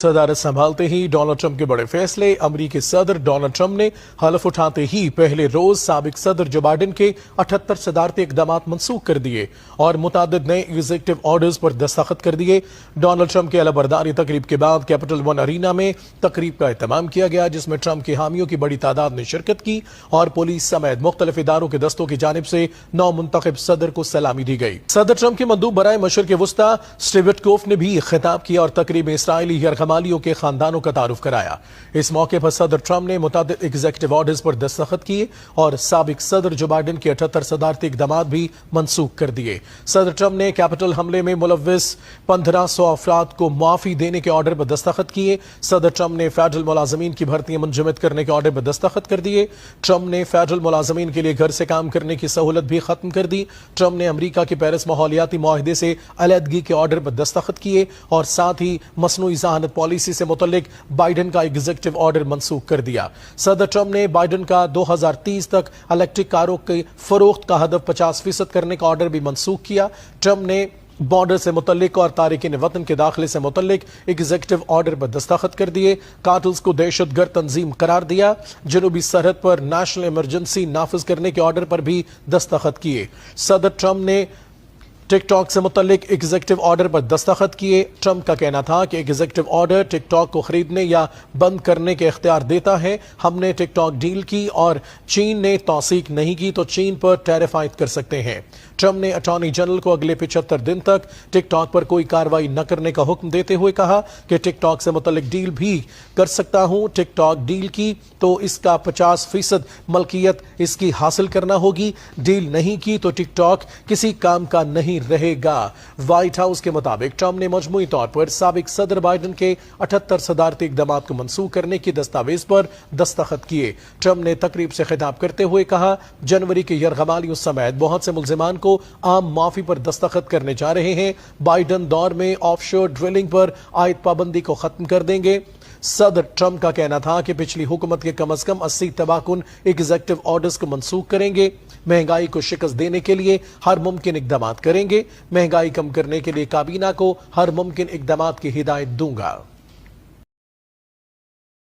सदारत संभालते ही Donald Trump के बड़े फैसले। अमरीकी सदर डोनाल्ड ट्रंप ने हलफ उठाते ही पहले रोज साबिक सदर जो बाइडेन के 78 सदारती इकदामात मनसूख कर दिए और मुतादिद नए एग्जीक्यूटिव ऑर्डर्स पर दस्तखत कर दिए। डोनाल्ड ट्रंप के अलबरदारी तकरीब के बाद कैपिटल वन अरीना में तकरीब का एहतमाम किया गया, जिसमें ट्रंप के हामियों की बड़ी तादाद ने शिरकत की और पुलिस समेत मुख्तलिफ इदारों के दस्तों की जानिब से नौ मुंतखब सदर को सलामी दी गई। सदर ट्रंप के मंदूब बराए मशरिक वस्ता स्टीव विटकोफ ने भी खिताब किया और तकरीब में इसराइली यरगमालियों के खानदानों का तारुफ कराया। इस मौके पर सदर ट्रंप ने मुतादिद एग्जीक्यूटिव ऑर्डर्स पर दस्तखत किए और साबिक सदर जो बाइडेन के 78 सदारती इकदामात भी मनसूख कर दिए। सदर ट्रंप ने कैपिटल हमले में मुलव्विस 1500 अफराद को मुआफी देने के ऑर्डर पर दस्तखत किए। सदर ट्रंप ने फेडरल मुलाजमीन की भर्तियां मुंजमद करने के ऑर्डर पर दस्तखत कर दिए। ट्रंप ने फेडरल मुलाजमीन के लिए घर से काम करने की सहूलत भी खत्म कर दी। ट्रंप ने अमरीका के पेरिस माहौलियाती मुआहदे से अलहदगी के ऑर्डर पर दस्तखत किए और साथ ही मसनूई ज़हानत पॉलिसी से मुतल्लिक बाइडेन का एग्जीक्यूटिव ऑर्डर मनसूख कर दिया। सदर ट्रंप ने बाइडेन का 2030 तक इलेक्ट्रिक कारों के फरोख्त का हदफ 50% करने का ऑर्डर भी मनसूख किया। ट्रंप ने बॉर्डर से मुतल्लिक और तारिकीन वतन के दाखिले से मुतल्लिक एग्जीक्यूटिव ऑर्डर पर दस्तखत कर दिए। कार्टल्स को दहशतगर्द तंजीम करार दिया। जनूबी सरहद पर नेशनल इमरजेंसी नाफिज करने के ऑर्डर पर भी दस्तखत किए। सदर ट्रंप ने टिकटॉक से मुतल्लिक एग्जीक्यूटिव ऑर्डर पर दस्तखत किए। ट्रंप का कहना था कि एग्जीक्यूटिव ऑर्डर टिकटॉक को खरीदने या बंद करने के इख्तियार देता है। हमने टिकटॉक डील की और चीन ने तौसीक नहीं की तो चीन पर टैरिफ आयद कर सकते हैं। ट्रंप ने अटॉर्नी जनरल को अगले 75 दिन तक टिकटॉक पर कोई कार्रवाई न करने का हुक्म देते हुए कहा कि टिकटॉक से मुतल्लिक डील भी कर सकता हूं। टिकटॉक डील की तो इसका 50% मलकियत इसकी हासिल करना होगी। डील नहीं की तो टिकटॉक किसी काम का नहीं रहेगा। व्हाइट हाउस के मुताबिक ट्रंप ने मजमूई तौर पर साबिक सदर बाइडेन के 78 सदारती इकदामात को मनसूख करने की दस्तावेज पर दस्तखत किए। ट्रंप ने तकरीब से खिताब करते हुए कहा, जनवरी के यरगमालियों समेत बहुत से मुल्जिमान को आम माफी पर दस्तखत करने जा रहे हैं। बाइडेन दौर में ऑफशोर ड्रिलिंग पर आयद पाबंदी को खत्म कर देंगे। सदर ट्रंप का कहना था कि पिछली हुकूमत के कम अज कम 80 तबाकुन एग्जीक्यूटिव ऑर्डर्स को मनसूख करेंगे। महंगाई को शिकस्त देने के लिए हर मुमकिन इकदामात करेंगे। महंगाई कम करने के लिए काबीना को हर मुमकिन इकदामात की हिदायत दूंगा।